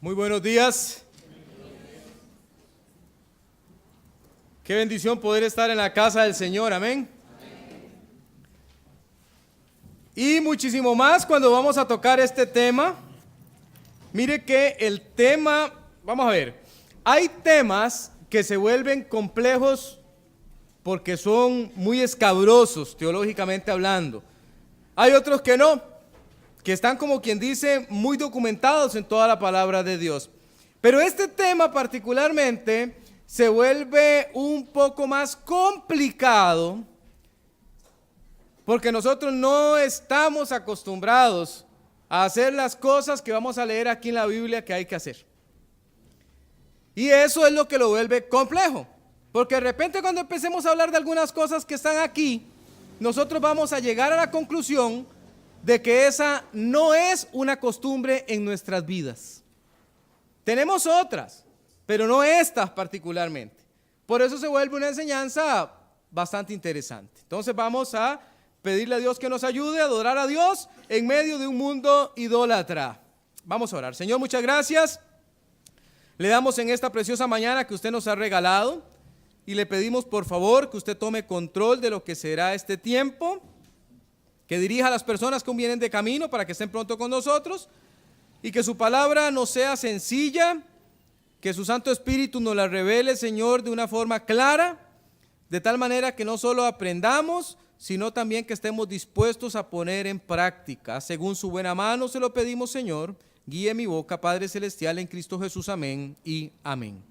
Muy buenos días. Qué bendición poder estar en la casa del Señor, amén. Y muchísimo más cuando vamos a tocar este tema. Mire que el tema, vamos a ver, hay temas que se vuelven complejos porque son muy escabrosos teológicamente hablando. Hay otros que no, que están como quien dice muy documentados en toda la palabra de Dios. Pero este tema particularmente se vuelve un poco más complicado porque nosotros no estamos acostumbrados a hacer las cosas que vamos a leer aquí en la Biblia que hay que hacer. Y eso es lo que lo vuelve complejo, porque de repente cuando empecemos a hablar de algunas cosas que están aquí, nosotros vamos a llegar a la conclusión de que esa no es una costumbre en nuestras vidas. Tenemos otras, pero no estas particularmente. Por eso se vuelve una enseñanza bastante interesante. Entonces vamos a pedirle a Dios que nos ayude a adorar a Dios en medio de un mundo idólatra. Vamos a orar. Señor, muchas gracias. Le damos en esta preciosa mañana que usted nos ha regalado y le pedimos por favor que usted tome control de lo que será este tiempo, que dirija a las personas que vienen de camino para que estén pronto con nosotros y que su palabra nos sea sencilla, que su Santo Espíritu nos la revele, Señor, de una forma clara, de tal manera que no solo aprendamos, sino también que estemos dispuestos a poner en práctica. Según su buena mano se lo pedimos, Señor. Guíe mi boca, Padre Celestial, en Cristo Jesús. Amén y amén.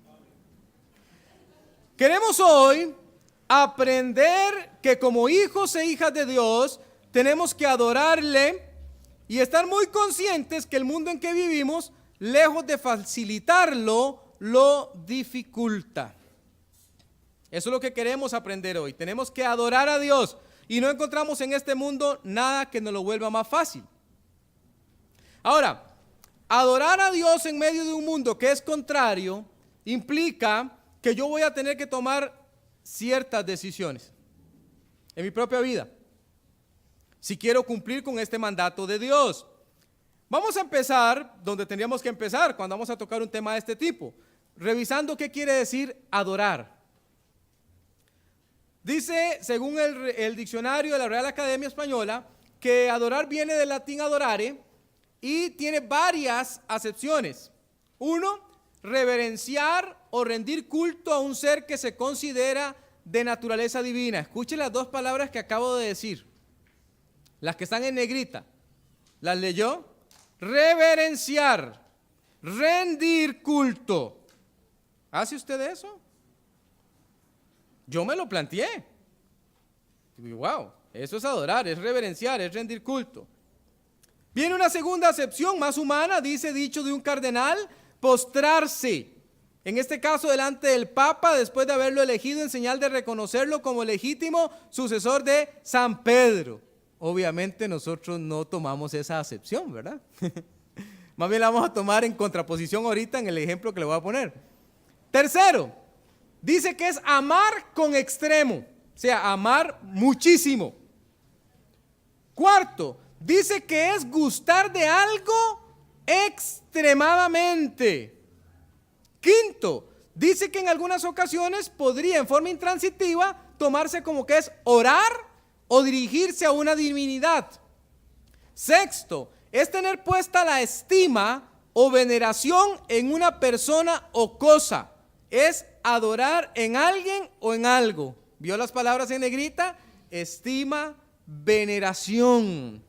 Queremos hoy aprender que como hijos e hijas de Dios tenemos que adorarle y estar muy conscientes que el mundo en que vivimos, lejos de facilitarlo, lo dificulta. Eso es lo que queremos aprender hoy. Tenemos que adorar a Dios y no encontramos en este mundo nada que nos lo vuelva más fácil. Ahora, adorar a Dios en medio de un mundo que es contrario implica que yo voy a tener que tomar ciertas decisiones en mi propia vida si quiero cumplir con este mandato de Dios. Vamos a empezar donde tendríamos que empezar cuando vamos a tocar un tema de este tipo, revisando qué quiere decir adorar. Dice, según el diccionario de la Real Academia Española, que adorar viene del latín adorare y tiene varias acepciones. Uno, reverenciar o rendir culto a un ser que se considera de naturaleza divina. Escuche las dos palabras que acabo de decir, las que están en negrita. ¿Las leyó? Reverenciar, rendir culto. ¿Hace usted eso? Yo me lo planteé. Y wow, eso es adorar, es reverenciar, es rendir culto. Viene una segunda acepción más humana, dice dicho de un cardenal, postrarse. En este caso delante del Papa, después de haberlo elegido en señal de reconocerlo como legítimo sucesor de San Pedro. Obviamente nosotros no tomamos esa acepción, ¿verdad? Más bien la vamos a tomar en contraposición ahorita en el ejemplo que le voy a poner. Tercero, dice que es amar con extremo, o sea, amar muchísimo. Cuarto, dice que es gustar de algo extremadamente. Quinto, dice que en algunas ocasiones podría en forma intransitiva tomarse como que es orar o dirigirse a una divinidad. Sexto, es tener puesta la estima o veneración en una persona o cosa. Es adorar en alguien o en algo. ¿Vio las palabras en negrita? Estima, veneración.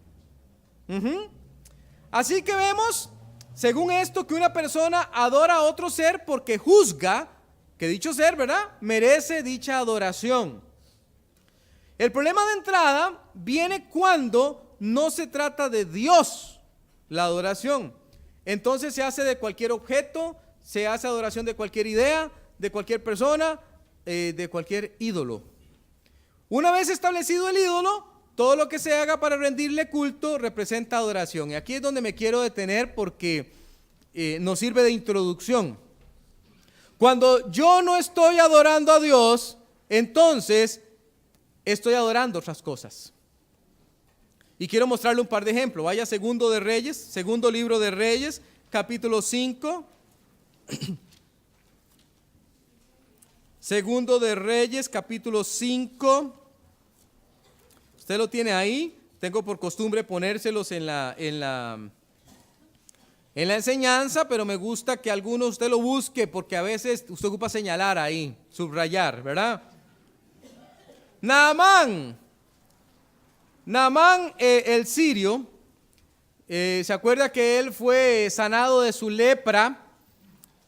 Así que vemos, según esto, que una persona adora a otro ser porque juzga que dicho ser, ¿verdad?, merece dicha adoración. El problema de entrada viene cuando no se trata de Dios, la adoración. Entonces se hace de cualquier objeto, se hace adoración de cualquier idea, de cualquier persona, de cualquier ídolo. Una vez establecido el ídolo, todo lo que se haga para rendirle culto representa adoración. Y aquí es donde me quiero detener porque nos sirve de introducción. Cuando yo no estoy adorando a Dios, entonces estoy adorando otras cosas. Y quiero mostrarle un par de ejemplos. Vaya segundo libro de Reyes, capítulo 5. Segundo de Reyes, capítulo 5. Usted lo tiene ahí. Tengo por costumbre ponérselos en la enseñanza, pero me gusta que alguno usted lo busque, porque a veces usted ocupa señalar ahí, subrayar, ¿verdad? Naamán, el sirio, se acuerda que él fue sanado de su lepra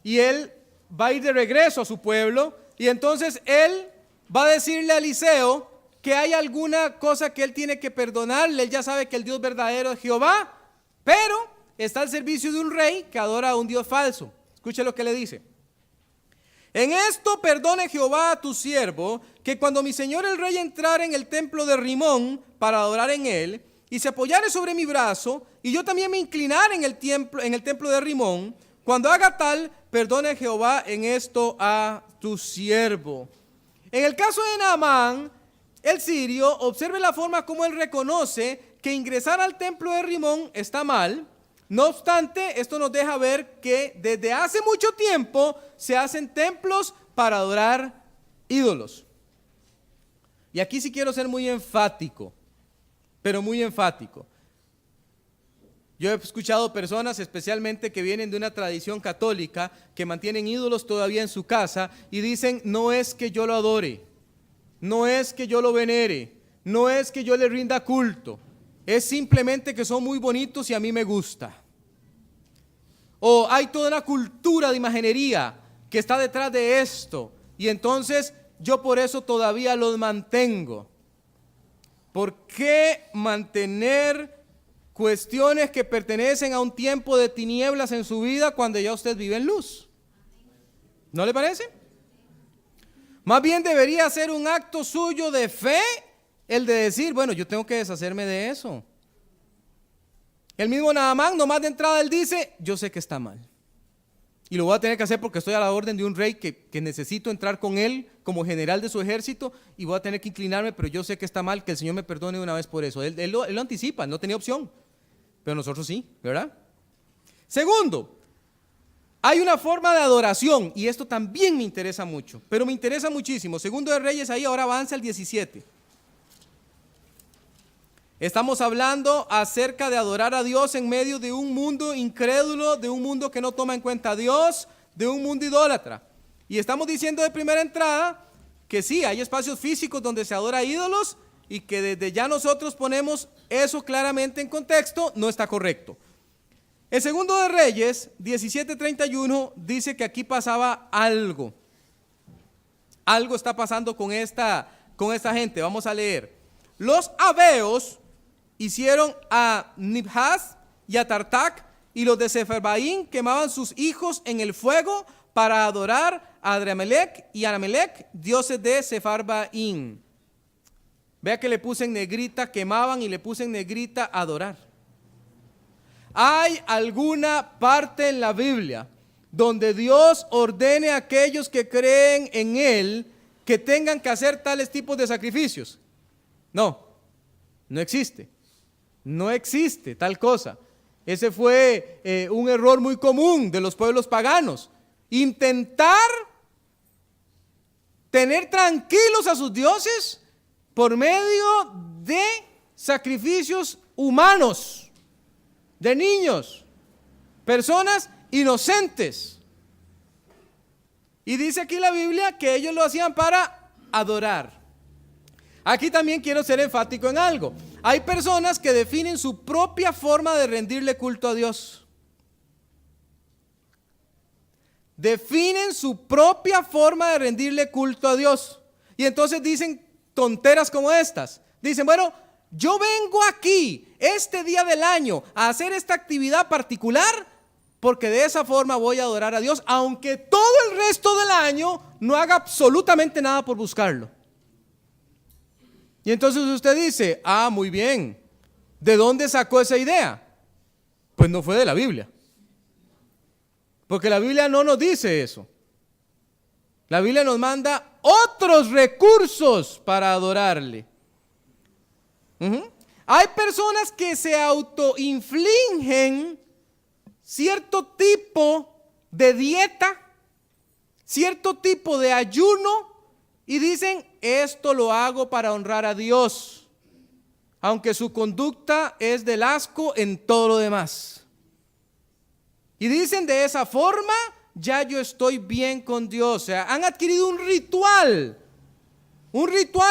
y él va a ir de regreso a su pueblo, y entonces él va a decirle a Eliseo que hay alguna cosa que él tiene que perdonarle. Él ya sabe que el Dios verdadero es Jehová, pero está al servicio de un rey que adora a un Dios falso. Escuche lo que le dice: en esto perdone Jehová a tu siervo, que cuando mi señor el rey entrare en el templo de Rimón para adorar en él, y se apoyare sobre mi brazo, y yo también me inclinare en el templo de Rimón, cuando haga tal, perdone Jehová en esto a tu siervo. En el caso de Naamán, el sirio, observe la forma como él reconoce que ingresar al templo de Rimón está mal. No obstante, esto nos deja ver que desde hace mucho tiempo se hacen templos para adorar ídolos. Y aquí sí quiero ser muy enfático, pero muy enfático. Yo he escuchado personas, especialmente que vienen de una tradición católica, que mantienen ídolos todavía en su casa y dicen: no es que yo lo adore, no es que yo lo venere, no es que yo le rinda culto, es simplemente que son muy bonitos y a mí me gusta. O hay toda una cultura de imaginería que está detrás de esto, y entonces yo por eso todavía los mantengo. ¿Por qué mantener cuestiones que pertenecen a un tiempo de tinieblas en su vida cuando ya usted vive en luz? ¿No le parece? Más bien debería ser un acto suyo de fe el de decir: bueno, yo tengo que deshacerme de eso. El mismo Naamán, nomás de entrada, él dice: yo sé que está mal, y lo voy a tener que hacer porque estoy a la orden de un rey que necesito entrar con él como general de su ejército, y voy a tener que inclinarme, pero yo sé que está mal, que el Señor me perdone de una vez por eso. Él lo anticipa, no tenía opción, pero nosotros sí, ¿verdad? Segundo, hay una forma de adoración, y esto también me interesa mucho, pero me interesa muchísimo. Segundo de Reyes, ahí ahora avanza al 17. Estamos hablando acerca de adorar a Dios en medio de un mundo incrédulo, de un mundo que no toma en cuenta a Dios, de un mundo idólatra. Y estamos diciendo de primera entrada que sí, hay espacios físicos donde se adora a ídolos, y que desde ya nosotros ponemos eso claramente en contexto, no está correcto. El segundo de Reyes, 17:31, dice que aquí pasaba algo. Algo está pasando con esta gente. Vamos a leer. Los Abeos hicieron a Nibhaz y a Tartac, y los de Sefarvaim quemaban sus hijos en el fuego para adorar a Adramelech y Anamelech, dioses de Sefarvaim. Vea que le puse en negrita quemaban y le puse en negrita adorar. ¿Hay alguna parte en la Biblia donde Dios ordene a aquellos que creen en Él que tengan que hacer tales tipos de sacrificios? No, no existe. No existe tal cosa. Ese fue un error muy común de los pueblos paganos. Intentar tener tranquilos a sus dioses por medio de sacrificios humanos, de niños, personas inocentes. Y dice aquí la Biblia que ellos lo hacían para adorar. Aquí también quiero ser enfático en algo. Hay personas que definen su propia forma de rendirle culto a Dios. Definen su propia forma de rendirle culto a Dios. Y entonces dicen tonteras como estas. Dicen: bueno, yo vengo aquí este día del año a hacer esta actividad particular porque de esa forma voy a adorar a Dios, aunque todo el resto del año no haga absolutamente nada por buscarlo. Y entonces usted dice: ah, muy bien, ¿de dónde sacó esa idea? Pues no fue de la Biblia, porque la Biblia no nos dice eso. La Biblia nos manda otros recursos para adorarle. Hay personas que se autoinfligen cierto tipo de dieta, cierto tipo de ayuno y dicen, esto lo hago para honrar a Dios, aunque su conducta es del asco en todo lo demás. Y dicen, de esa forma ya yo estoy bien con Dios. O sea, han adquirido un ritual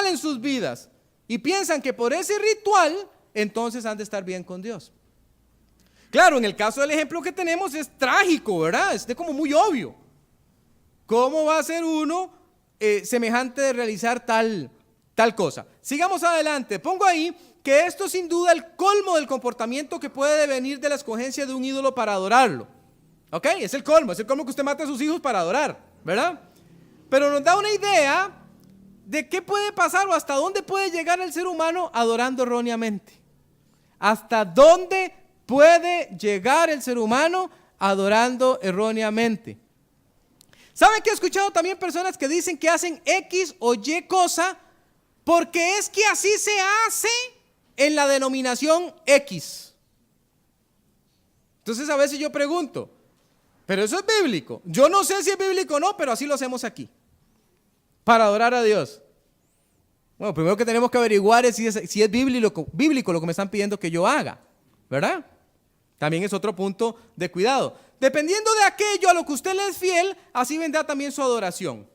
en sus vidas y piensan que por ese ritual entonces han de estar bien con Dios. Claro, en el caso del ejemplo que tenemos es trágico, ¿verdad? Es como muy obvio. ¿Cómo va a ser uno semejante de realizar tal cosa? Sigamos adelante. Pongo ahí que esto es sin duda el colmo del comportamiento que puede venir de la escogencia de un ídolo para adorarlo. ¿Ok? Es el colmo que usted mate a sus hijos para adorar, ¿verdad? Pero nos da una idea de qué puede pasar o hasta dónde puede llegar el ser humano adorando erróneamente. ¿Hasta dónde puede llegar el ser humano adorando erróneamente? ¿Saben que he escuchado también personas que dicen que hacen X o Y cosa porque es que así se hace en la denominación X? Entonces a veces yo pregunto, ¿pero eso es bíblico? Yo no sé si es bíblico o no, pero así lo hacemos aquí, para adorar a Dios. Bueno, primero que tenemos que averiguar es si es bíblico lo que me están pidiendo que yo haga, ¿verdad? También es otro punto de cuidado. Dependiendo de aquello a lo que usted le es fiel, así vendrá también su adoración.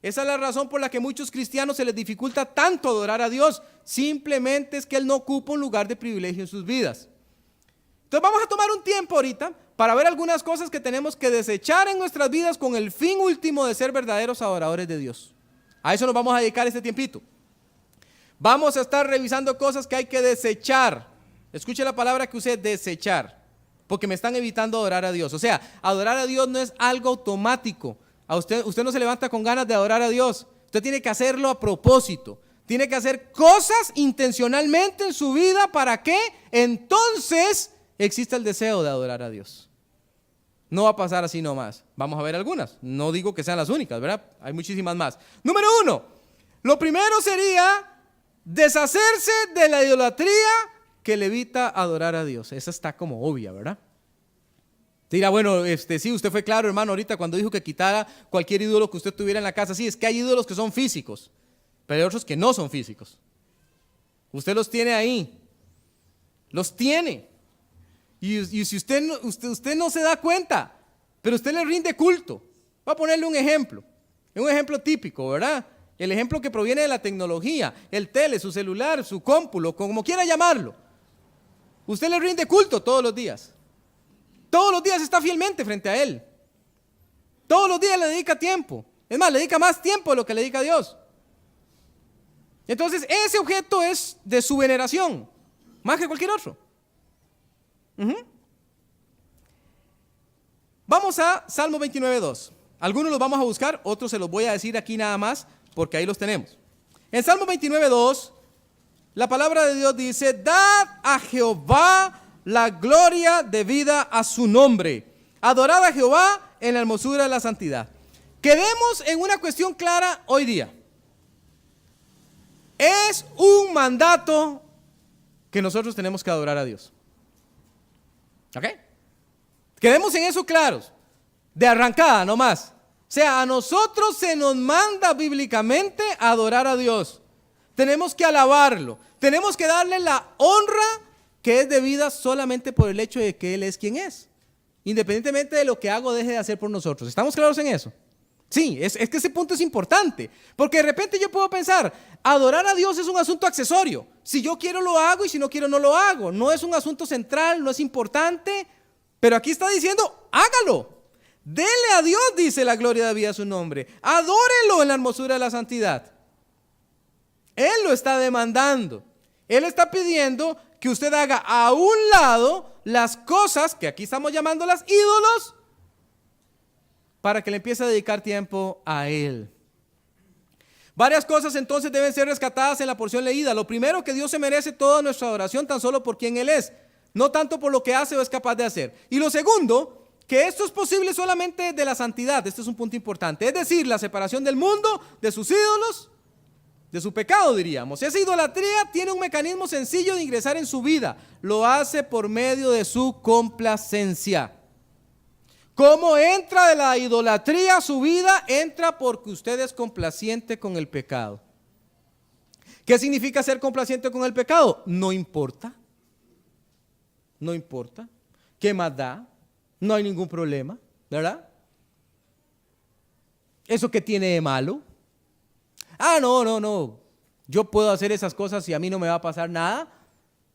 Esa es la razón por la que a muchos cristianos se les dificulta tanto adorar a Dios. Simplemente es que Él no ocupa un lugar de privilegio en sus vidas. Entonces vamos a tomar un tiempo ahorita para ver algunas cosas que tenemos que desechar en nuestras vidas con el fin último de ser verdaderos adoradores de Dios. A eso nos vamos a dedicar este tiempito. Vamos a estar revisando cosas que hay que desechar. Escuche la palabra que usé, desechar. Porque me están evitando adorar a Dios. O sea, adorar a Dios no es algo automático. Usted no se levanta con ganas de adorar a Dios. Usted tiene que hacerlo a propósito. Tiene que hacer cosas intencionalmente en su vida para que entonces exista el deseo de adorar a Dios. No va a pasar así nomás. Vamos a ver algunas. No digo que sean las únicas, ¿verdad? Hay muchísimas más. Número 1. Lo primero sería deshacerse de la idolatría que le evita adorar a Dios. Esa está como obvia, ¿verdad? Dirá, bueno, sí, usted fue claro, hermano, ahorita cuando dijo que quitara cualquier ídolo que usted tuviera en la casa. Sí, es que hay ídolos que son físicos, pero hay otros que no son físicos. Usted los tiene ahí. Los tiene. Y si usted no se da cuenta, pero usted le rinde culto. Voy a ponerle un ejemplo. Es un ejemplo típico, ¿verdad? El ejemplo que proviene de la tecnología, el tele, su celular, su cómpulo, como quiera llamarlo. Usted le rinde culto todos los días. Todos los días está fielmente frente a él. Todos los días le dedica tiempo. Es más, le dedica más tiempo de lo que le dedica a Dios. Entonces, ese objeto es de su veneración, más que cualquier otro. Vamos a Salmo 29:2. Algunos los vamos a buscar, otros se los voy a decir aquí nada más, porque ahí los tenemos. En Salmo 29:2, la palabra de Dios dice: dad a Jehová la gloria debida a su nombre. Adorad a Jehová en la hermosura de la santidad. Quedemos en una cuestión clara hoy día. Es un mandato que nosotros tenemos que adorar a Dios. ¿Ok? Quedemos en eso claros. De arrancada nomás. O sea, a nosotros se nos manda bíblicamente a adorar a Dios. Tenemos que alabarlo. Tenemos que darle la honra que es debida solamente por el hecho de que Él es quien es. Independientemente de lo que haga o deje de hacer por nosotros. ¿Estamos claros en eso? Sí, es que ese punto es importante. Porque de repente yo puedo pensar, adorar a Dios es un asunto accesorio. Si yo quiero lo hago y si no quiero no lo hago. No es un asunto central, no es importante. Pero aquí está diciendo, hágalo. Dele a Dios, dice, la gloria debida a su nombre. Adórelo en la hermosura de la santidad. Él lo está demandando. Él está pidiendo que usted haga a un lado las cosas que aquí estamos llamando las ídolos para que le empiece a dedicar tiempo a Él. Varias cosas entonces deben ser rescatadas en la porción leída. Lo primero, que Dios se merece toda nuestra adoración tan solo por quien Él es, no tanto por lo que hace o es capaz de hacer. Y lo segundo, que esto es posible solamente de la santidad. Este es un punto importante, es decir, la separación del mundo, de sus ídolos, de su pecado, diríamos. Esa idolatría tiene un mecanismo sencillo de ingresar en su vida. Lo hace por medio de su complacencia. ¿Cómo entra de la idolatría a su vida? Entra porque usted es complaciente con el pecado. ¿Qué significa ser complaciente con el pecado? No importa. No importa. ¿Qué más da? No hay ningún problema, ¿verdad? ¿Eso qué tiene de malo? No. Yo puedo hacer esas cosas y a mí no me va a pasar nada,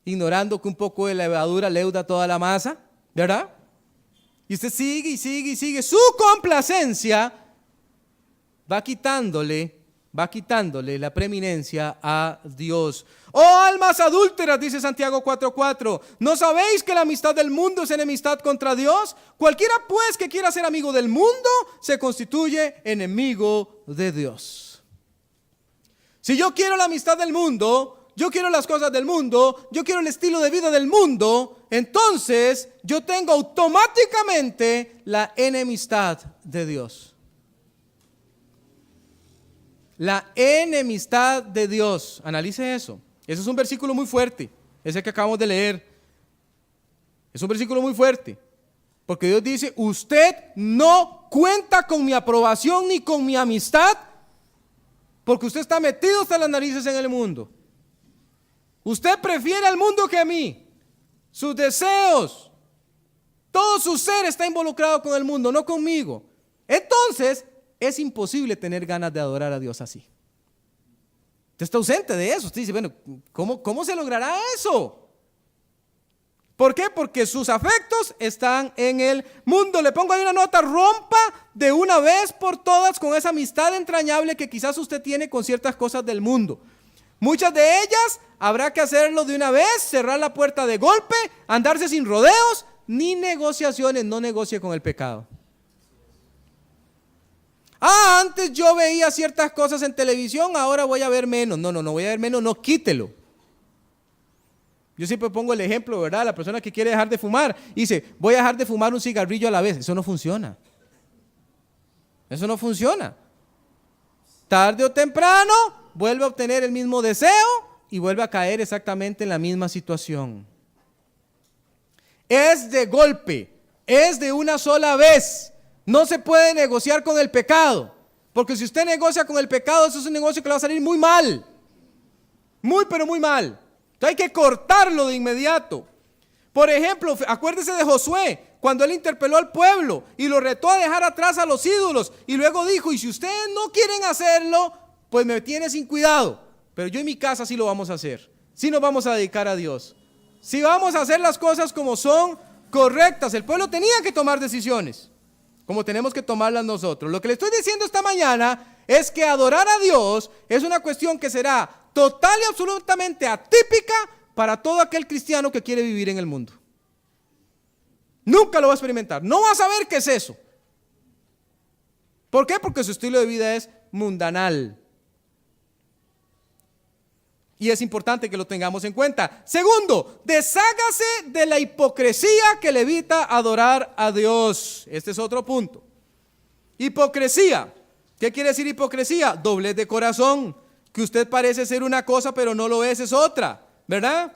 ignorando que un poco de levadura leuda toda la masa, ¿verdad? Y usted sigue y sigue y sigue. Su complacencia va quitándole la preeminencia a Dios. Oh almas adúlteras, dice Santiago 4:4, ¿no sabéis que la amistad del mundo es enemistad contra Dios? Cualquiera pues que quiera ser amigo del mundo se constituye enemigo de Dios. Si yo quiero la amistad del mundo, yo quiero las cosas del mundo, yo quiero el estilo de vida del mundo, entonces yo tengo automáticamente la enemistad de Dios. La enemistad de Dios. Analice eso. Ese es un versículo muy fuerte, ese que acabamos de leer. Es un versículo muy fuerte, porque Dios dice, usted no cuenta con mi aprobación ni con mi amistad, porque usted está metido hasta las narices en el mundo. Usted prefiere al mundo que a mí. Sus deseos, todo su ser está involucrado con el mundo, no conmigo. Entonces, es imposible tener ganas de adorar a Dios así. Usted está ausente de eso. Usted dice, bueno, ¿cómo se logrará eso? ¿Por qué? Porque sus afectos están en el mundo. Le pongo ahí una nota: rompa de una vez por todas con esa amistad entrañable que quizás usted tiene con ciertas cosas del mundo. Muchas de ellas habrá que hacerlo de una vez, cerrar la puerta de golpe, andarse sin rodeos, ni negociaciones. No negocie con el pecado. Antes yo veía ciertas cosas en televisión, ahora voy a ver menos. No voy a ver menos, no, quítelo. Yo siempre pongo el ejemplo, ¿verdad? La persona que quiere dejar de fumar dice, voy a dejar de fumar un cigarrillo a la vez. Eso no funciona. Eso no funciona. Tarde o temprano vuelve a obtener el mismo deseo y vuelve a caer exactamente en la misma situación. Es de golpe, es de una sola vez. No se puede negociar con el pecado, porque si usted negocia con el pecado, eso es un negocio que le va a salir muy mal. Muy, pero muy mal. Entonces hay que cortarlo de inmediato. Por ejemplo, acuérdese de Josué, cuando él interpeló al pueblo y lo retó a dejar atrás a los ídolos, y luego dijo, y si ustedes no quieren hacerlo, pues me tiene sin cuidado, pero yo en mi casa sí lo vamos a hacer. Sí nos vamos a dedicar a Dios. Sí vamos a hacer las cosas como son correctas. El pueblo tenía que tomar decisiones, como tenemos que tomarlas nosotros. Lo que le estoy diciendo esta mañana es que adorar a Dios es una cuestión que será total y absolutamente atípica para todo aquel cristiano que quiere vivir en el mundo. Nunca lo va a experimentar, no va a saber qué es eso. ¿Por qué? Porque su estilo de vida es mundanal. Y es importante que lo tengamos en cuenta. Segundo, deshágase de la hipocresía que le evita adorar a Dios. Este es otro punto. Hipocresía. ¿Qué quiere decir hipocresía? Doblez de corazón. Que usted parece ser una cosa, pero no lo es otra. ¿Verdad?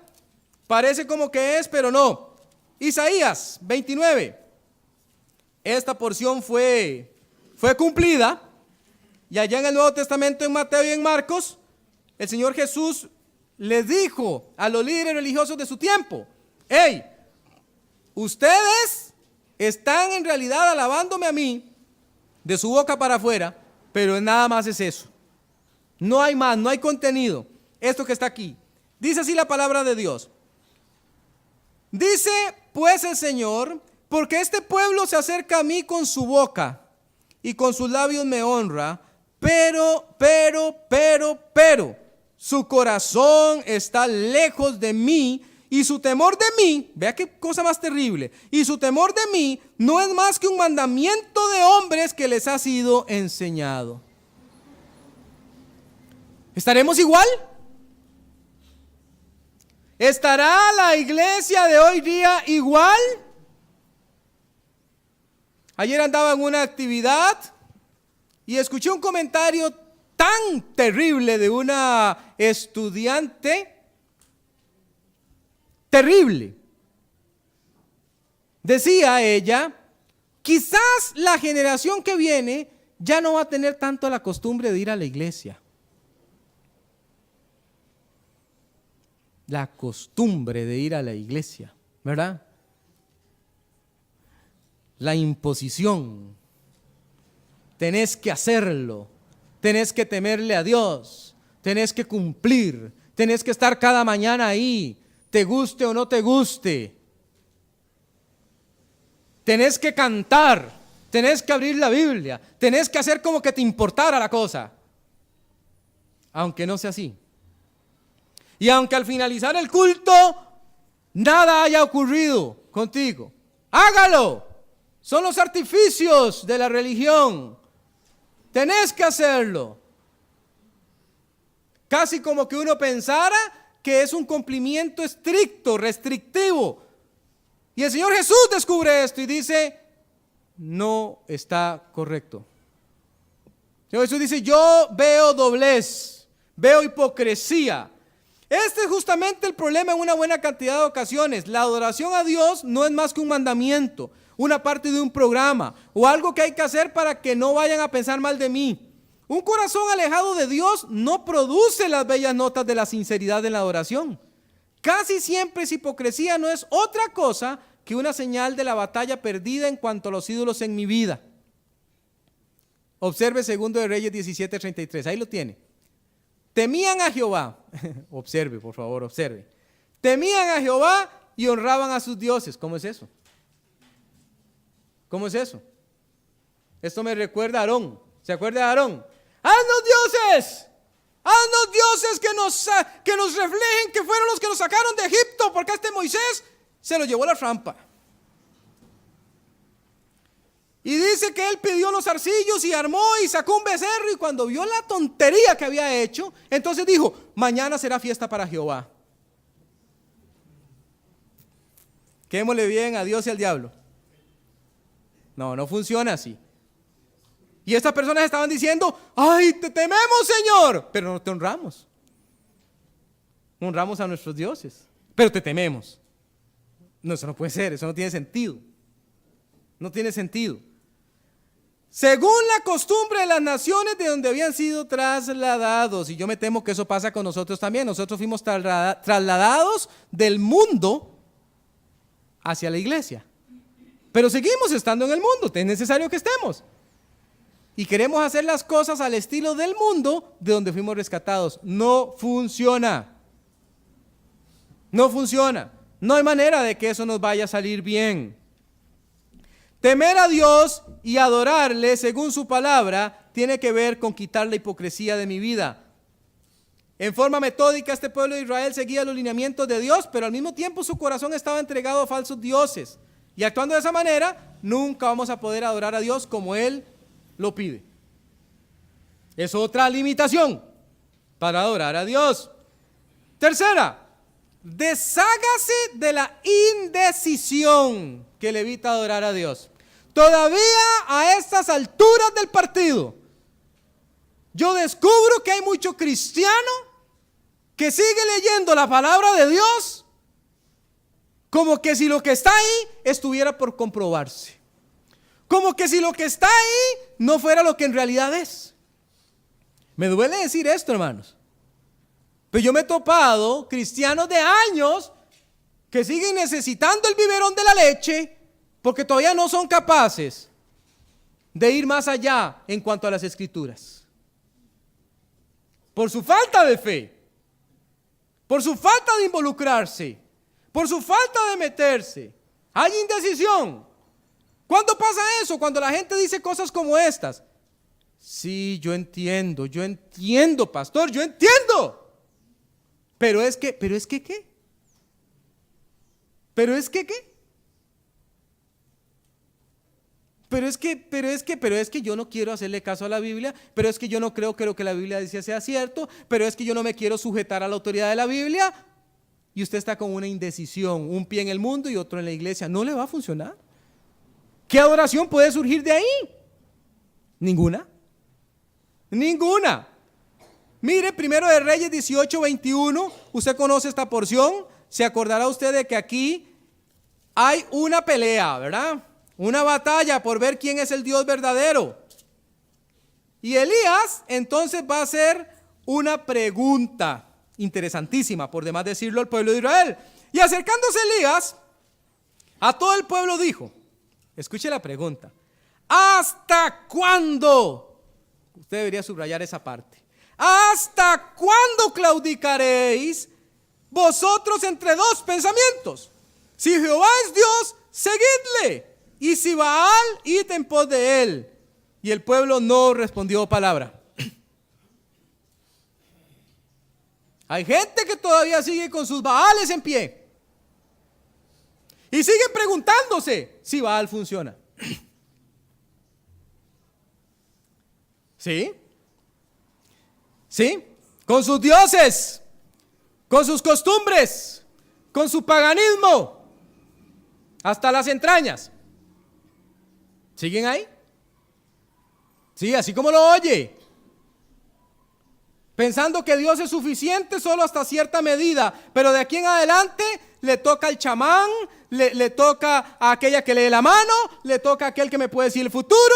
Parece como que es, pero no. Isaías 29. Esta porción fue cumplida. Y allá en el Nuevo Testamento, en Mateo y en Marcos, el Señor Jesús les dijo a los líderes religiosos de su tiempo, hey, ustedes están en realidad alabándome a mí de su boca para afuera, pero nada más es eso. No hay más, no hay contenido. Esto que está aquí. Dice así la palabra de Dios. Dice pues el Señor, porque este pueblo se acerca a mí con su boca y con sus labios me honra, pero, su corazón está lejos de mí y su temor de mí, vea qué cosa más terrible, y su temor de mí no es más que un mandamiento de hombres que les ha sido enseñado. ¿Estaremos igual? ¿Estará la iglesia de hoy día igual? Ayer andaba en una actividad y escuché un comentario tan terrible de una estudiante. Terrible. Decía ella, quizás la generación que viene ya no va a tener tanto la costumbre de ir a la iglesia. La costumbre de ir a la iglesia, ¿verdad? La imposición. Tenés que hacerlo, tenés que temerle a Dios, tenés que cumplir, tenés que estar cada mañana ahí, te guste o no te guste. Tenés que cantar, tenés que abrir la Biblia, tenés que hacer como que te importara la cosa, aunque no sea así. Y aunque al finalizar el culto nada haya ocurrido contigo, hágalo. Son los artificios de la religión. Tenés que hacerlo. Casi como que uno pensara que es un cumplimiento estricto, restrictivo. Y el Señor Jesús descubre esto y dice, no está correcto. El Señor Jesús dice, yo veo doblez, veo hipocresía. Este es justamente el problema en una buena cantidad de ocasiones. La adoración a Dios no es más que un mandamiento, una parte de un programa o algo que hay que hacer para que no vayan a pensar mal de mí. Un corazón alejado de Dios no produce las bellas notas de la sinceridad en la adoración. Casi siempre esa hipocresía no es otra cosa que una señal de la batalla perdida en cuanto a los ídolos en mi vida. Observe 2 de Reyes 17:33, ahí lo tiene. Temían a Jehová, observe por favor, observe. Temían a Jehová y honraban a sus dioses. ¿Cómo es eso? ¿Cómo es eso? Esto me recuerda a Aarón. ¿Se acuerda de Aarón? ¡Haznos dioses! ¡Haznos dioses que nos reflejen que fueron los que nos sacaron de Egipto! Porque este Moisés se lo llevó a la trampa. Y dice que él pidió los arcillos y armó y sacó un becerro. Y cuando vio la tontería que había hecho, entonces dijo, mañana será fiesta para Jehová. Quémosle bien a Dios y al diablo. No, no funciona así. Y estas personas estaban diciendo, ¡ay, te tememos, Señor! Pero no te honramos. Honramos a nuestros dioses, pero te tememos. No, eso no puede ser, eso no tiene sentido. No tiene sentido. Según la costumbre de las naciones de donde habían sido trasladados, y yo me temo que eso pasa con nosotros también, nosotros fuimos trasladados del mundo hacia la iglesia. Pero seguimos estando en el mundo, es necesario que estemos. Y queremos hacer las cosas al estilo del mundo de donde fuimos rescatados. No funciona. No funciona. No hay manera de que eso nos vaya a salir bien. Temer a Dios y adorarle según su palabra tiene que ver con quitar la hipocresía de mi vida. En forma metódica, este pueblo de Israel seguía los lineamientos de Dios, pero al mismo tiempo su corazón estaba entregado a falsos dioses. Y actuando de esa manera, nunca vamos a poder adorar a Dios como Él lo pide. Es otra limitación para adorar a Dios. Tercera, deshágase de la indecisión que le evita adorar a Dios. Todavía a estas alturas del partido, yo descubro que hay mucho cristiano que sigue leyendo la palabra de Dios como que si lo que está ahí estuviera por comprobarse. Como que si lo que está ahí no fuera lo que en realidad es. Me duele decir esto, hermanos. Pero yo me he topado cristianos de años que siguen necesitando el biberón de la leche porque todavía no son capaces de ir más allá en cuanto a las escrituras. Por su falta de fe, por su falta de involucrarse, por su falta de meterse. Hay indecisión. ¿Cuándo pasa eso? Cuando la gente dice cosas como estas. Sí, yo entiendo, pastor, yo entiendo. Pero es que, ¿qué? Pero es que yo no quiero hacerle caso a la Biblia, pero es que yo no creo que lo que la Biblia dice sea cierto, pero es que yo no me quiero sujetar a la autoridad de la Biblia. Y usted está con una indecisión, un pie en el mundo y otro en la iglesia. No le va a funcionar. ¿Qué adoración puede surgir de ahí? Ninguna. Ninguna. Mire, 1 de Reyes 18:21, usted conoce esta porción, se acordará usted de que aquí hay una pelea, ¿verdad? una batalla por ver quién es el Dios verdadero. Y Elías entonces va a hacer una pregunta interesantísima, por demás decirlo, al pueblo de Israel. Y acercándose Elías, a todo el pueblo dijo, escuche la pregunta, ¿hasta cuándo? Usted debería subrayar esa parte. ¿Hasta cuándo claudicaréis vosotros entre dos pensamientos? Si Jehová es Dios, seguidle, y si Baal, id en pos de él. Y el pueblo no respondió palabra. Hay gente que todavía sigue con sus Baales en pie. Y siguen preguntándose si Baal funciona. ¿Sí? ¿Sí? Con sus dioses, con sus costumbres, con su paganismo, hasta las entrañas. ¿Siguen ahí? Sí, así como lo oye. Pensando que Dios es suficiente solo hasta cierta medida, pero de aquí en adelante le toca al chamán, le toca a aquella que lee la mano, le toca a aquel que me puede decir el futuro,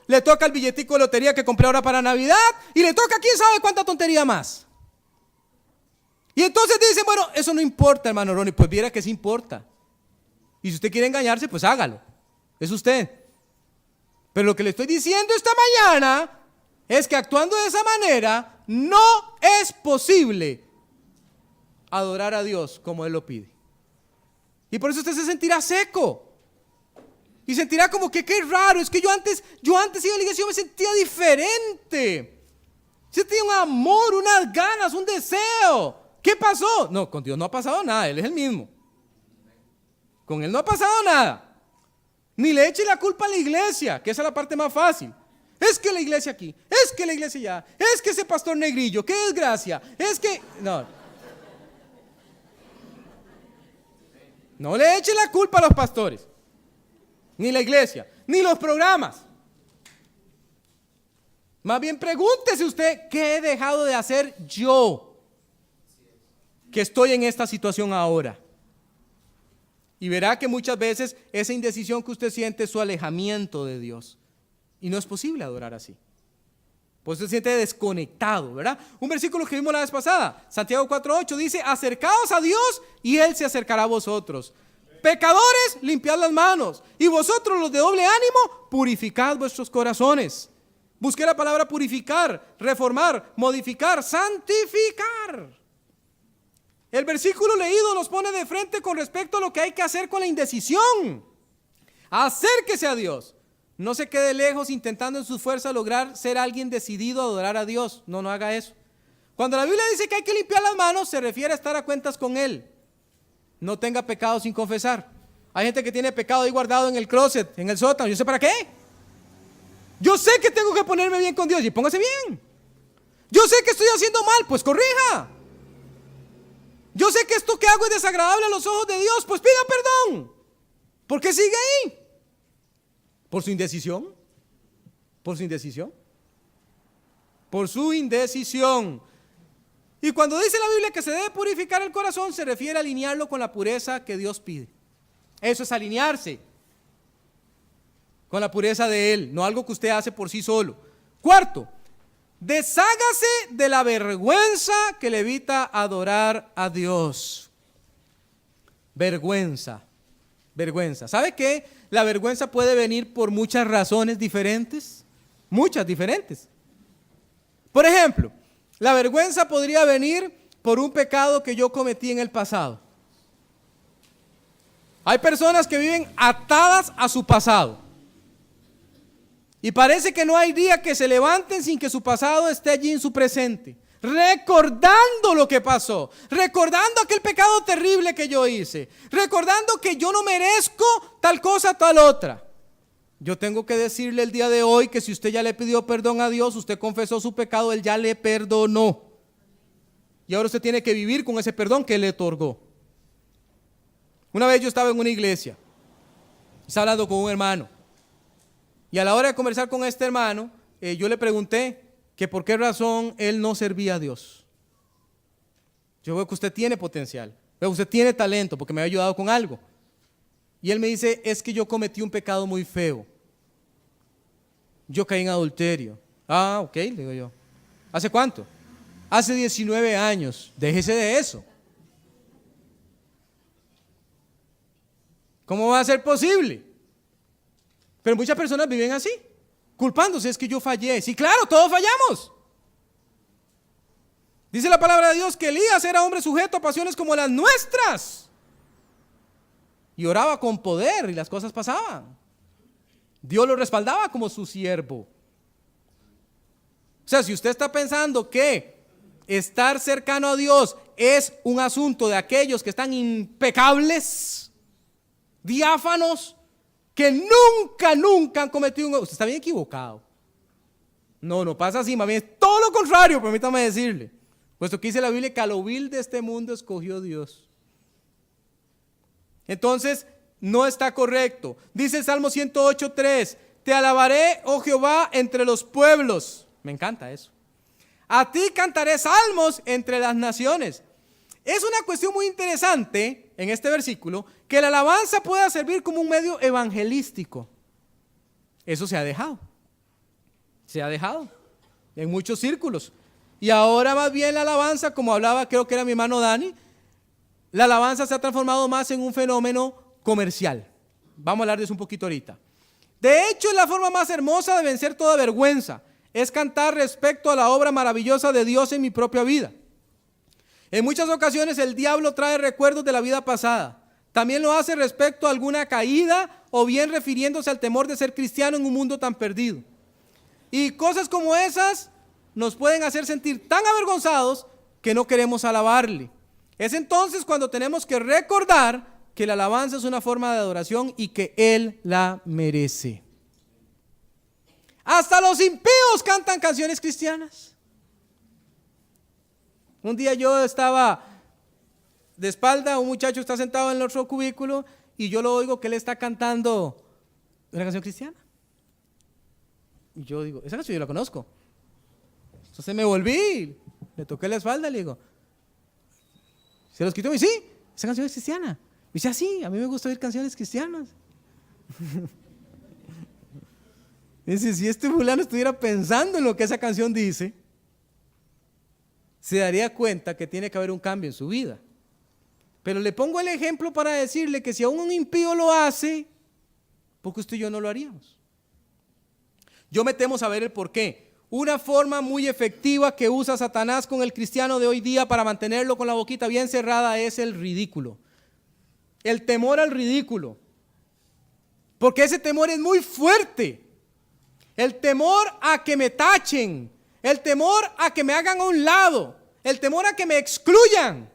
le toca el billetico de lotería que compré ahora para Navidad, y le toca quién sabe cuánta tontería más. Y entonces dicen, bueno, eso no importa, hermano Ronnie. Pues viera que sí importa. Y si usted quiere engañarse, pues hágalo. Es usted. Pero lo que le estoy diciendo esta mañana es que actuando de esa manera no es posible adorar a Dios como Él lo pide. Y por eso usted se sentirá seco. Y sentirá como que qué raro, es que yo antes iba a la iglesia y yo me sentía diferente. Sentía un amor, unas ganas, un deseo. ¿Qué pasó? No, con Dios no ha pasado nada, Él es el mismo. Con Él no ha pasado nada. Ni le eche la culpa a la iglesia, que esa es la parte más fácil. Es que la iglesia aquí, es que la iglesia allá, es que ese pastor negrillo, qué desgracia, es que... No le eche la culpa a los pastores, ni la iglesia, ni los programas. Más bien pregúntese usted, ¿qué he dejado de hacer yo que estoy en esta situación ahora? Y verá que muchas veces esa indecisión que usted siente es su alejamiento de Dios. Y no es posible adorar así. Pues usted se siente desconectado, ¿verdad? Un versículo que vimos la vez pasada, Santiago 4:8 dice, acercaos a Dios y Él se acercará a vosotros. Pecadores, limpiad las manos. Y vosotros los de doble ánimo, purificad vuestros corazones. Busqué la palabra purificar, reformar, modificar, santificar. El versículo leído nos pone de frente con respecto a lo que hay que hacer con la indecisión. Acérquese a Dios. No se quede lejos intentando en sus fuerzas lograr ser alguien decidido a adorar a Dios. No haga eso. Cuando la Biblia dice que hay que limpiar las manos, se refiere a estar a cuentas con Él. No tenga pecado sin confesar. Hay gente que tiene pecado ahí guardado en el closet, en el sótano. Yo sé para qué. Yo sé que tengo que ponerme bien con Dios y póngase bien. Yo sé que estoy haciendo mal, pues corrija. Yo sé que esto que hago es desagradable a los ojos de Dios, pues pida perdón. ¿Por qué sigue ahí? ¿Por su indecisión? ¿Por su indecisión? Por su indecisión. Y cuando dice la Biblia que se debe purificar el corazón, se refiere a alinearlo con la pureza que Dios pide. Eso es alinearse con la pureza de Él, no algo que usted hace por sí solo. Cuarto, deshágase de la vergüenza que le evita adorar a Dios. Vergüenza. ¿Sabe qué? La vergüenza puede venir por muchas razones diferentes. Muchas diferentes. Por ejemplo, la vergüenza podría venir por un pecado que yo cometí en el pasado. Hay personas que viven atadas a su pasado. Y parece que no hay día que se levanten sin que su pasado esté allí en su presente, recordando lo que pasó, recordando aquel pecado terrible que yo hice, recordando que yo no merezco tal cosa, tal otra. Yo tengo que decirle el día de hoy que si usted ya le pidió perdón a Dios, usted confesó su pecado, Él ya le perdonó. Y ahora usted tiene que vivir con ese perdón que Él le otorgó. Una vez yo estaba en una iglesia, estaba hablando con un hermano. Y a la hora de conversar con este hermano, yo le pregunté que por qué razón él no servía a Dios. Yo veo que usted tiene potencial, veo que usted tiene talento porque me ha ayudado con algo. y él me dice, es que yo cometí un pecado muy feo. Yo caí en adulterio. Ah, ok, le digo yo. ¿Hace cuánto? Hace 19 años. Déjese de eso. ¿Cómo va a ser posible? Pero muchas personas viven así, culpándose, es que yo fallé. Sí, claro, todos fallamos. Dice la palabra de Dios que Elías era hombre sujeto a pasiones como las nuestras. Y oraba con poder y las cosas pasaban. Dios lo respaldaba como su siervo. O sea, si usted está pensando que estar cercano a Dios es un asunto de aquellos que están impecables, diáfanos, que nunca han cometido un error, usted está bien equivocado. No pasa así, más bien es todo lo contrario, permítame decirle. Puesto que dice la Biblia que a lo vil de este mundo escogió Dios. Entonces, no está correcto. Dice el Salmo 108:3, te alabaré, oh Jehová, entre los pueblos. Me encanta eso. A ti cantaré salmos entre las naciones. Es una cuestión muy interesante en este versículo que la alabanza pueda servir como un medio evangelístico. Eso se ha dejado. Se ha dejado en muchos círculos. Y ahora más bien la alabanza, como hablaba, creo que era mi hermano Dani, la alabanza se ha transformado más en un fenómeno comercial. Vamos a hablar de eso un poquito ahorita. De hecho, es la forma más hermosa de vencer toda vergüenza. Es cantar respecto a la obra maravillosa de Dios en mi propia vida. En muchas ocasiones el diablo trae recuerdos de la vida pasada. También lo hace respecto a alguna caída o bien refiriéndose al temor de ser cristiano en un mundo tan perdido. Y cosas como esas nos pueden hacer sentir tan avergonzados que no queremos alabarle. Es entonces cuando tenemos que recordar que la alabanza es una forma de adoración y que Él la merece. Hasta los impíos cantan canciones cristianas. Un día yo estaba de espalda, un muchacho está sentado en el otro cubículo y yo lo oigo que él está cantando una canción cristiana. Y yo digo, esa canción yo la conozco. Entonces me volví, le toqué la espalda y le digo, se los quitó y me dice, sí, esa canción es cristiana. Me dice, sí, a mí me gusta oír canciones cristianas. Dice, si este fulano estuviera pensando en lo que esa canción dice, se daría cuenta que tiene que haber un cambio en su vida. Pero le pongo el ejemplo para decirle que si aún un impío lo hace, ¿por qué usted y yo no lo haríamos? Yo me temo saber el por qué. Una forma muy efectiva que usa Satanás con el cristiano de hoy día para mantenerlo con la boquita bien cerrada es el ridículo. El temor al ridículo. Porque ese temor es muy fuerte. El temor a que me tachen. El temor a que me hagan a un lado. El temor a que me excluyan.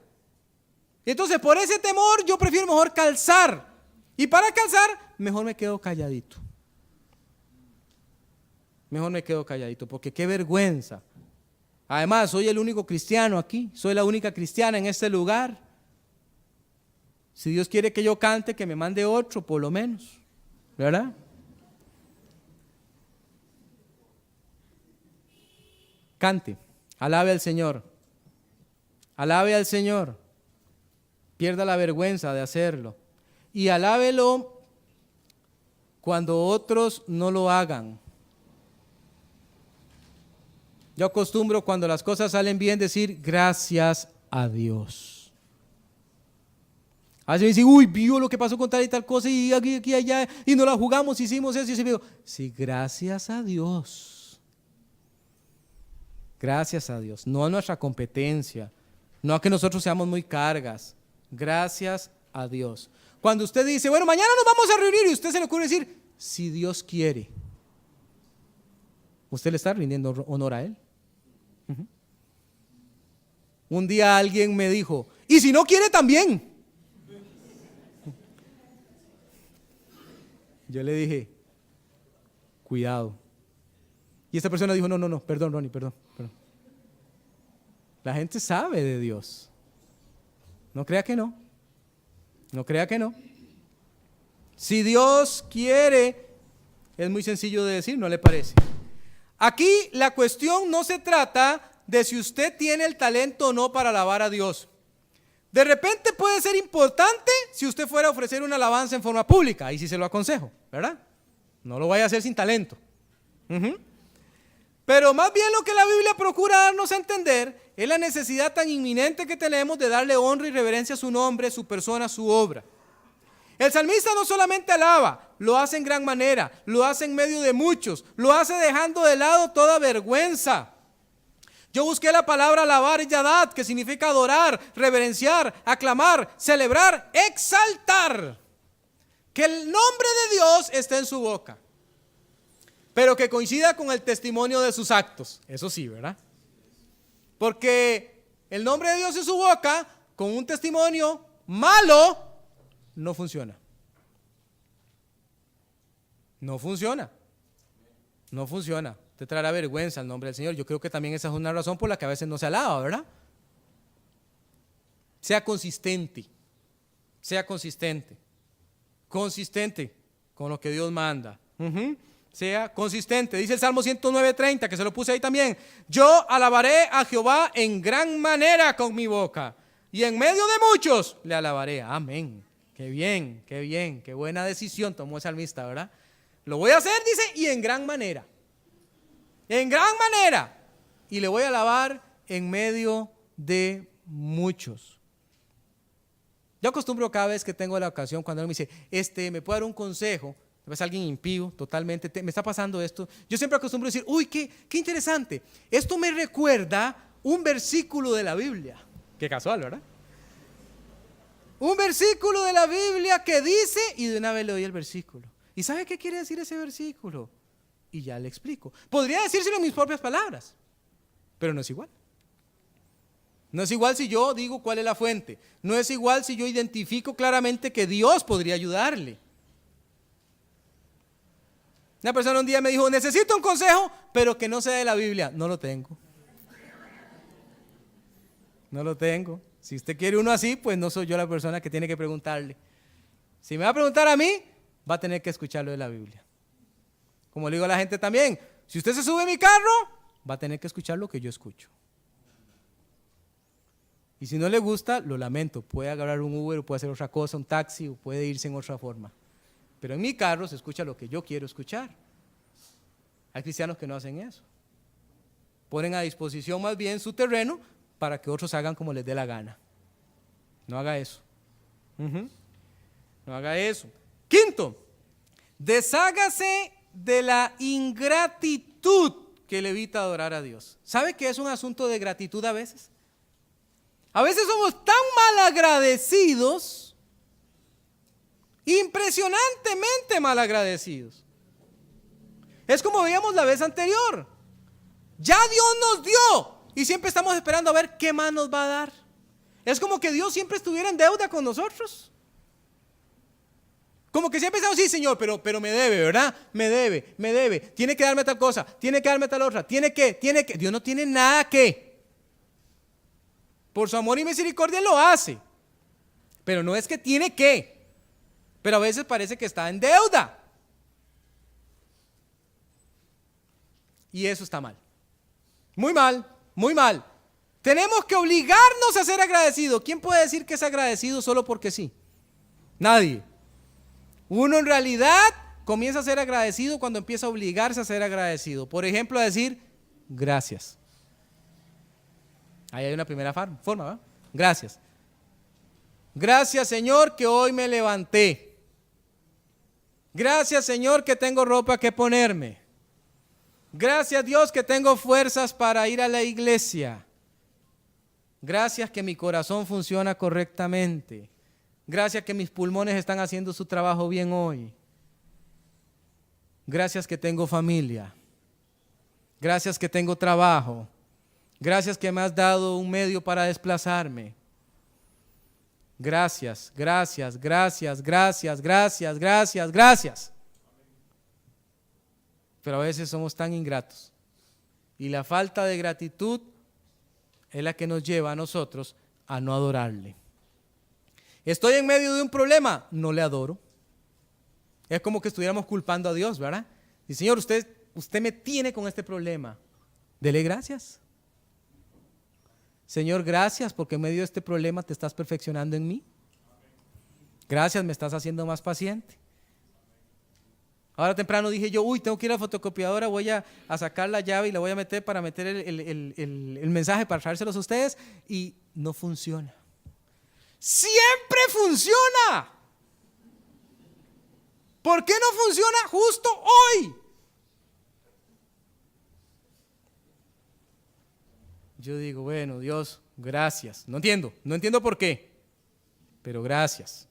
Entonces, por ese temor yo prefiero mejor calzar. Y para calzar, mejor me quedo calladito. Mejor me quedo calladito, porque qué vergüenza. Además, soy el único cristiano aquí. Soy la única cristiana en este lugar. Si Dios quiere que yo cante, que me mande otro, por lo menos. ¿Verdad? Cante, alabe al Señor. Alabe al Señor. Pierda la vergüenza de hacerlo. Y alábelo cuando otros no lo hagan. Yo acostumbro cuando las cosas salen bien decir gracias a Dios. A veces me dicen, uy, vio lo que pasó con tal y tal cosa y aquí, allá, y no la jugamos, hicimos eso y se digo, sí, gracias a Dios. Gracias a Dios, no a nuestra competencia, no a que nosotros seamos muy cargas. Gracias a Dios. Cuando usted dice, bueno, mañana nos vamos a reunir y usted se le ocurre decir, si Dios quiere, usted le está rindiendo honor a Él. Un día alguien me dijo, y si no quiere también. Yo le dije, cuidado. Y esta persona dijo, no, perdón, Ronnie, perdón. La gente sabe de Dios. No crea que no. No crea que no. Si Dios quiere, es muy sencillo de decir, ¿no le parece? Aquí la cuestión no se trata de si usted tiene el talento o no para alabar a Dios. De repente puede ser importante si usted fuera a ofrecer una alabanza en forma pública, ahí sí se lo aconsejo, ¿verdad? No lo vaya a hacer sin talento. Pero más bien lo que la Biblia procura darnos a entender es la necesidad tan inminente que tenemos de darle honra y reverencia a su nombre, su persona, su obra. El salmista no solamente alaba, lo hace en gran manera, lo hace en medio de muchos, lo hace dejando de lado toda vergüenza. Yo busqué la palabra alabar y yadad, que significa adorar, reverenciar, aclamar, celebrar, exaltar. Que el nombre de Dios esté en su boca, pero que coincida con el testimonio de sus actos. Eso sí, ¿verdad? Porque el nombre de Dios en su boca, con un testimonio malo, no funciona. No funciona. No funciona. Te traerá vergüenza el nombre del Señor. Yo creo que también esa es una razón por la que a veces no se alaba, ¿verdad? Sea consistente. Sea consistente. Consistente con lo que Dios manda. Sea consistente. Dice el Salmo 109:30, que se lo puse ahí también. Yo alabaré a Jehová en gran manera con mi boca, y en medio de muchos le alabaré. Amén. Qué bien, qué bien, qué buena decisión tomó el salmista, ¿verdad? Lo voy a hacer, dice, y en gran manera. En gran manera. Y le voy a alabar en medio de muchos. Yo acostumbro cada vez que tengo la ocasión, cuando él me dice, ¿me puede dar un consejo? Es alguien impío, totalmente, me está pasando esto. Yo siempre acostumbro decir, uy, qué interesante. Esto me recuerda un versículo de la Biblia. Qué casual, ¿verdad? Un versículo de la Biblia que dice, y de una vez le doy el versículo. ¿Y sabe qué quiere decir ese versículo? Y ya le explico. Podría decírselo en mis propias palabras, pero no es igual. No es igual si yo digo cuál es la fuente. No es igual si yo identifico claramente que Dios podría ayudarle. Una persona un día me dijo, necesito un consejo, pero que no sea de la Biblia. No lo tengo. No lo tengo. Si usted quiere uno así, pues no soy yo la persona que tiene que preguntarle. Si me va a preguntar a mí, va a tener que escucharlo de la Biblia. Como le digo a la gente también, si usted se sube a mi carro, va a tener que escuchar lo que yo escucho. Y si no le gusta, lo lamento, puede agarrar un Uber, o puede hacer otra cosa, un taxi, o puede irse en otra forma. Pero en mi carro se escucha lo que yo quiero escuchar. Hay cristianos que no hacen eso. Ponen a disposición más bien su terreno para que otros hagan como les dé la gana. No haga eso. No haga eso. Quinto, deshágase de la ingratitud que le evita adorar a Dios. ¿Sabe que es un asunto de gratitud a veces? A veces somos tan malagradecidos, impresionantemente malagradecidos. Es como veíamos la vez anterior. Ya Dios nos dio y siempre estamos esperando a ver qué más nos va a dar. Es como que Dios siempre estuviera en deuda con nosotros. Como que siempre estamos, sí, Señor, pero me debe, ¿verdad? Me debe. Tiene que darme tal cosa, tiene que darme tal otra, tiene que. Dios no tiene nada que. Por su amor y misericordia lo hace. Pero no es que tiene que. Pero a veces parece que está en deuda. Y eso está mal. Muy mal, muy mal. Tenemos que obligarnos a ser agradecidos. ¿Quién puede decir que es agradecido solo porque sí? Nadie. Uno en realidad comienza a ser agradecido cuando empieza a obligarse a ser agradecido. Por ejemplo, a decir gracias. Ahí hay una primera forma, ¿verdad? Gracias. Gracias, Señor, que hoy me levanté. Gracias, Señor, que tengo ropa que ponerme. Gracias, Dios, que tengo fuerzas para ir a la iglesia. Gracias que mi corazón funciona correctamente. Gracias que mis pulmones están haciendo su trabajo bien hoy. Gracias que tengo familia. Gracias que tengo trabajo. Gracias que me has dado un medio para desplazarme. Gracias. Pero a veces somos tan ingratos. Y la falta de gratitud es la que nos lleva a nosotros a no adorarle. Estoy en medio de un problema, no le adoro. Es como que estuviéramos culpando a Dios, ¿verdad? Y Señor, usted me tiene con este problema. Dele gracias. Señor, gracias porque en medio de este problema te estás perfeccionando en mí. Gracias, me estás haciendo más paciente. Ahora temprano dije yo, tengo que ir a la fotocopiadora, voy a sacar la llave y la voy a meter para meter el mensaje para traérselos a ustedes, y no funciona. Siempre funciona. ¿Por qué no funciona justo hoy? Yo digo, bueno, Dios, gracias. No entiendo por qué, pero gracias.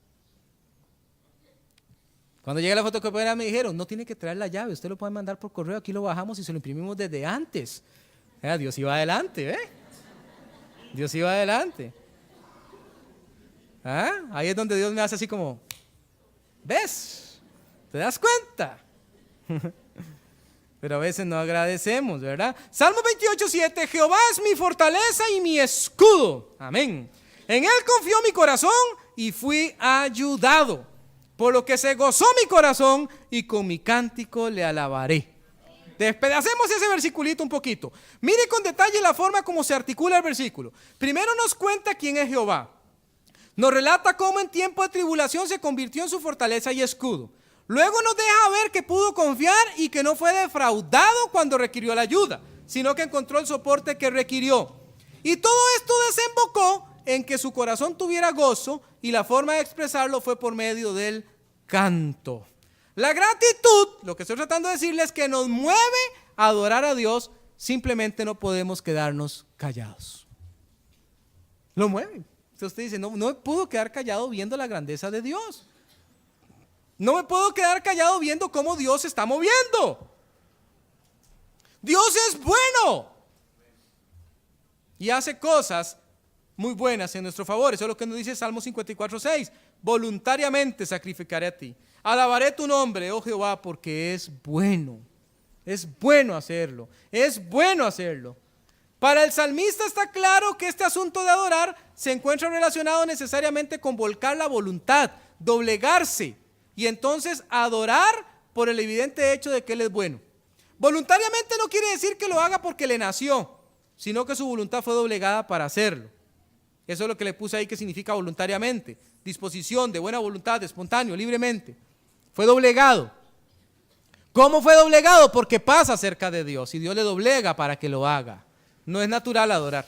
Cuando llegué a la fotocopiadora me dijeron, no tiene que traer la llave, usted lo puede mandar por correo, aquí lo bajamos y se lo imprimimos desde antes. Dios iba adelante, Dios iba adelante. Ahí es donde Dios me hace así como, ¿ves? ¿Te das cuenta? Pero a veces no agradecemos, ¿verdad? Salmo 28:7, Jehová es mi fortaleza y mi escudo. Amén. En él confió mi corazón y fui ayudado. Por lo que se gozó mi corazón y con mi cántico le alabaré. Despedacemos ese versiculito un poquito. Mire con detalle la forma como se articula el versículo. Primero nos cuenta quién es Jehová. Nos relata cómo en tiempo de tribulación se convirtió en su fortaleza y escudo. Luego nos deja ver que pudo confiar y que no fue defraudado cuando requirió la ayuda, sino que encontró el soporte que requirió. Y todo esto desembocó en que su corazón tuviera gozo, y la forma de expresarlo fue por medio del canto. La gratitud, lo que estoy tratando de decirles, es que nos mueve a adorar a Dios. Simplemente no podemos quedarnos callados. Lo mueve. Entonces usted dice, no me puedo quedar callado viendo la grandeza de Dios. No me puedo quedar callado viendo cómo Dios se está moviendo. Dios es bueno y hace cosas muy buenas en nuestro favor. Eso es lo que nos dice Salmo 54:6. Voluntariamente sacrificaré a ti. Alabaré tu nombre, oh Jehová, porque es bueno. Es bueno hacerlo. Es bueno hacerlo. Para el salmista está claro que este asunto de adorar se encuentra relacionado necesariamente con volcar la voluntad, doblegarse, y entonces adorar por el evidente hecho de que Él es bueno. Voluntariamente no quiere decir que lo haga porque le nació, sino que su voluntad fue doblegada para hacerlo. Eso es lo que le puse ahí, que significa voluntariamente. Disposición, de buena voluntad, espontáneo, libremente. Fue doblegado. ¿Cómo fue doblegado? Porque pasa cerca de Dios y Dios le doblega para que lo haga. No es natural adorar.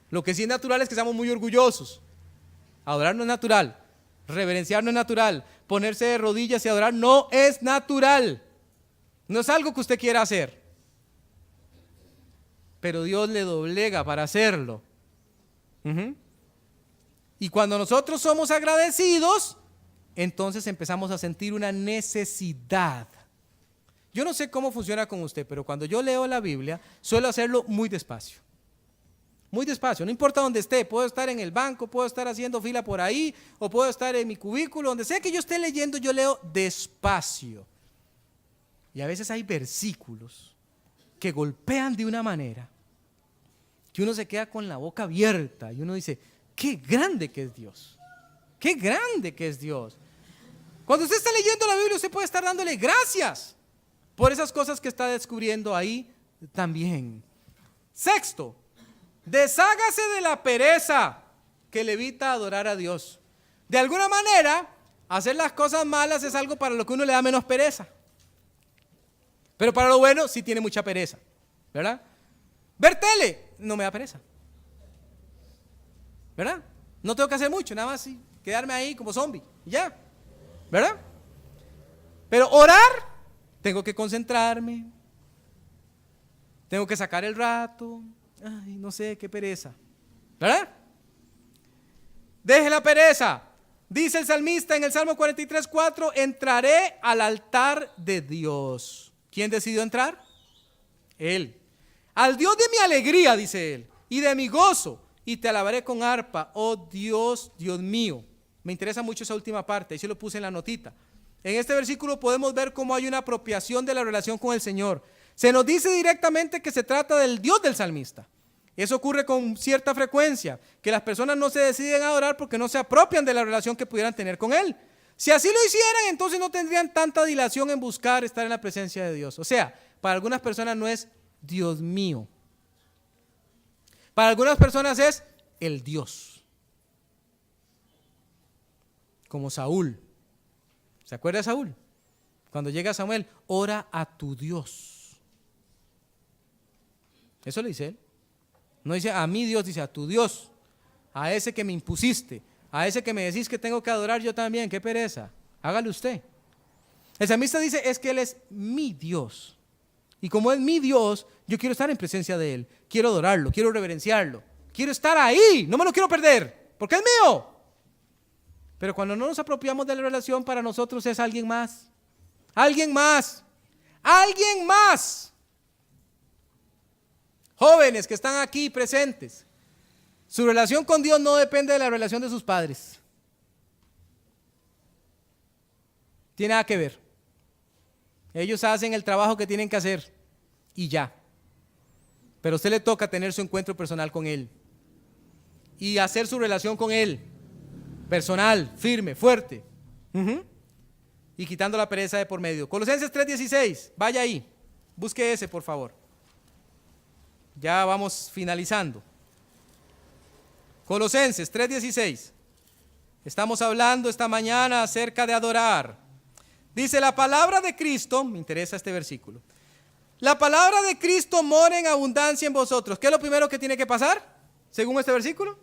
Lo que sí es natural es que seamos muy orgullosos. Adorar no es natural. Reverenciar no es natural. Ponerse de rodillas y adorar no es natural. No es algo que usted quiera hacer. Pero Dios le doblega para hacerlo. Y cuando nosotros somos agradecidos, entonces empezamos a sentir una necesidad. Yo no sé cómo funciona con usted, pero cuando yo leo la Biblia, suelo hacerlo muy despacio. Muy despacio, no importa dónde esté. Puedo estar en el banco, puedo estar haciendo fila por ahí, o puedo estar en mi cubículo, donde sea que yo esté leyendo, yo leo despacio. Y a veces hay versículos que golpean de una manera que uno se queda con la boca abierta y uno dice, qué grande que es Dios, qué grande que es Dios. Cuando usted está leyendo la Biblia, usted puede estar dándole gracias por esas cosas que está descubriendo ahí también. Sexto, deshágase de la pereza que le evita adorar a Dios. De alguna manera, hacer las cosas malas es algo para lo que uno le da menos pereza, pero para lo bueno sí tiene mucha pereza, ¿verdad? Ver tele no me da pereza, ¿verdad? No tengo que hacer mucho, nada más quedarme ahí como zombie y ya, ¿verdad? Pero orar, tengo que concentrarme, tengo que sacar el rato. Ay, no sé, qué pereza, ¿verdad? Deje la pereza. Dice el salmista en el Salmo 43:4, entraré al altar de Dios. ¿Quién decidió entrar? Él. Al Dios de mi alegría, dice él, y de mi gozo, y te alabaré con arpa, oh Dios, Dios mío. Me interesa mucho esa última parte, ahí se lo puse en la notita. En este versículo podemos ver cómo hay una apropiación de la relación con el Señor. Se nos dice directamente que se trata del Dios del salmista. Eso ocurre con cierta frecuencia, que las personas no se deciden a adorar porque no se apropian de la relación que pudieran tener con Él. Si así lo hicieran, entonces no tendrían tanta dilación en buscar estar en la presencia de Dios. O sea, para algunas personas no es Dios mío. Para algunas personas es el Dios. Como Saúl. ¿Se acuerda de Saúl? Cuando llega Samuel, ora a tu Dios. Eso le dice él. No dice a mi Dios, dice a tu Dios. A ese que me impusiste. A ese que me decís que tengo que adorar yo también. Qué pereza. Hágalo usted. El salmista dice, es que Él es mi Dios. Y como es mi Dios, yo quiero estar en presencia de Él. Quiero adorarlo, quiero reverenciarlo. Quiero estar ahí, no me lo quiero perder, porque es mío. Pero cuando no nos apropiamos de la relación, para nosotros es alguien más. Alguien más. Alguien más. Jóvenes que están aquí presentes, su relación con Dios no depende de la relación de sus padres. Tiene nada que ver. Ellos hacen el trabajo que tienen que hacer y ya. Pero a usted le toca tener su encuentro personal con Él y hacer su relación con Él personal, firme, fuerte. Y quitando la pereza de por medio. Colosenses 3:16, vaya ahí, busque ese por favor. Ya vamos finalizando. Colosenses 3:16. Estamos hablando esta mañana acerca de adorar. Dice, la palabra de Cristo, me interesa este versículo. La palabra de Cristo mora en abundancia en vosotros. ¿Qué es lo primero que tiene que pasar, según este versículo?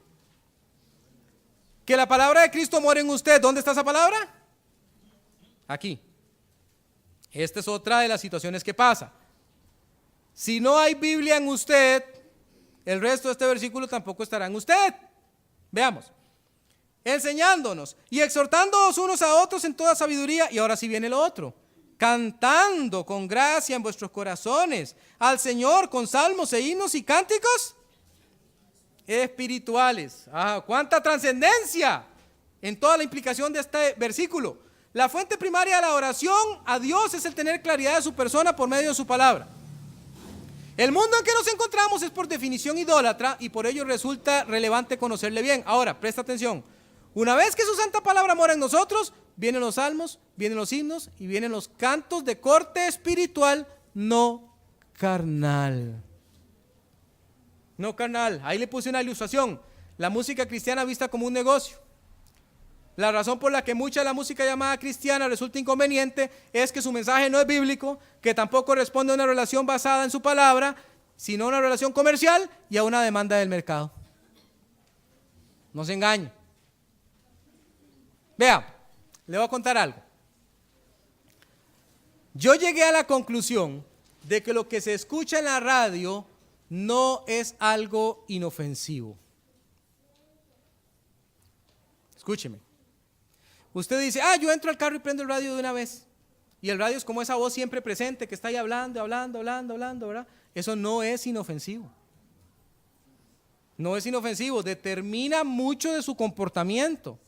Que la palabra de Cristo mora en usted. ¿Dónde está esa palabra? Aquí. Esta es otra de las situaciones que pasa. Si no hay Biblia en usted, el resto de este versículo tampoco estará en usted. Veamos. Enseñándonos y exhortándoos unos a otros en toda sabiduría. Y ahora sí viene lo otro. Cantando con gracia en vuestros corazones al Señor con salmos e himnos y cánticos espirituales. ¡Cuánta trascendencia en toda la implicación de este versículo! La fuente primaria de la oración a Dios es el tener claridad de su persona por medio de su palabra. El mundo en que nos encontramos es por definición idólatra y por ello resulta relevante conocerle bien. Ahora, presta atención. Una vez que su santa palabra mora en nosotros, vienen los salmos, vienen los himnos y vienen los cantos de corte espiritual, no carnal. No carnal. Ahí le puse una ilustración. La música cristiana vista como un negocio. La razón por la que mucha de la música llamada cristiana resulta inconveniente es que su mensaje no es bíblico, que tampoco responde a una relación basada en su palabra, sino a una relación comercial y a una demanda del mercado. No se engañe. Vea, le voy a contar algo. Yo llegué a la conclusión de que lo que se escucha en la radio no es algo inofensivo. Escúcheme. Usted dice, yo entro al carro y prendo el radio de una vez. Y el radio es como esa voz siempre presente que está ahí hablando, ¿verdad? Eso no es inofensivo. No es inofensivo, determina mucho de su comportamiento.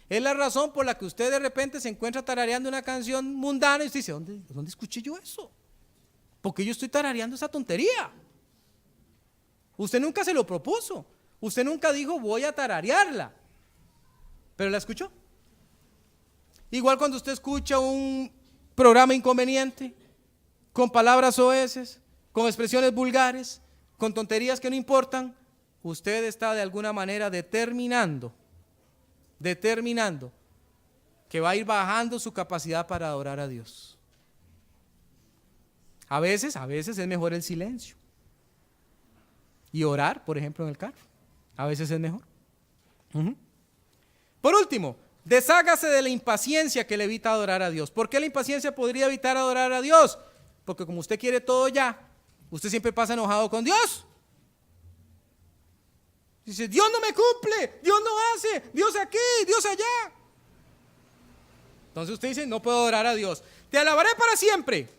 Es la razón por la que usted de repente se encuentra tarareando una canción mundana y usted dice, ¿dónde escuché yo eso? ¿Por qué yo estoy tarareando esa tontería? Usted nunca se lo propuso. Usted nunca dijo, voy a tararearla. Pero la escuchó. Igual cuando usted escucha un programa inconveniente, con palabras soeces, con expresiones vulgares, con tonterías que no importan, usted está de alguna manera determinando que va a ir bajando su capacidad para adorar a Dios. A veces es mejor el silencio. Y orar, por ejemplo, en el carro. A veces es mejor. Por último, deshágase de la impaciencia que le evita adorar a Dios. ¿Por qué la impaciencia podría evitar adorar a Dios? Porque como usted quiere todo ya, usted siempre pasa enojado con Dios. Dice, Dios no me cumple, Dios no hace, Dios aquí, Dios allá. Entonces usted dice, no puedo adorar a Dios. Te alabaré para siempre,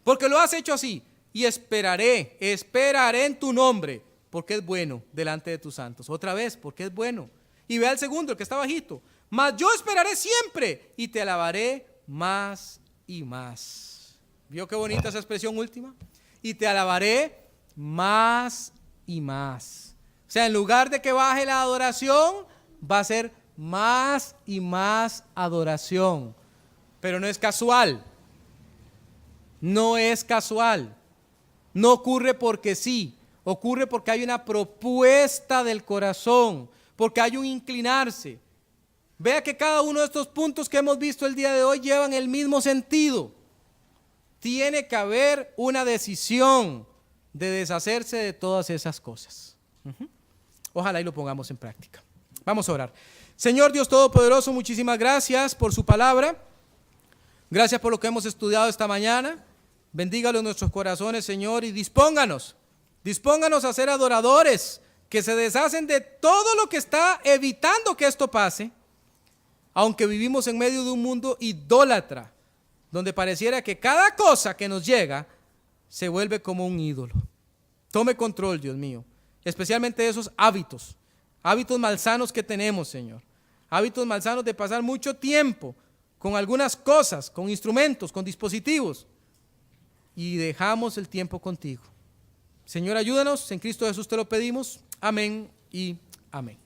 porque lo has hecho así. Y esperaré en tu nombre, porque es bueno delante de tus santos. Otra vez, porque es bueno. Y vea el segundo, el que está bajito. Mas yo esperaré siempre y te alabaré más y más. ¿Vio qué bonita esa expresión última? Y te alabaré más y más. O sea, en lugar de que baje la adoración, va a ser más y más adoración. Pero no es casual. No es casual. No ocurre porque sí. ocurre porque hay una propuesta del corazón, porque hay un inclinarse. Vea que cada uno de estos puntos que hemos visto el día de hoy llevan el mismo sentido. Tiene que haber una decisión de deshacerse de todas esas cosas. Ojalá y lo pongamos en práctica. Vamos a orar. Señor Dios Todopoderoso, muchísimas gracias por su palabra. Gracias por lo que hemos estudiado esta mañana. Bendígalo en nuestros corazones, Señor, y dispónganos a ser adoradores que se deshacen de todo lo que está evitando que esto pase, aunque vivimos en medio de un mundo idólatra, donde pareciera que cada cosa que nos llega se vuelve como un ídolo. Tome control, Dios mío, especialmente de esos hábitos malsanos que tenemos, Señor. Hábitos malsanos de pasar mucho tiempo con algunas cosas, con instrumentos, con dispositivos, y dejamos el tiempo contigo. Señor, ayúdanos, en Cristo Jesús te lo pedimos. Amén y amén.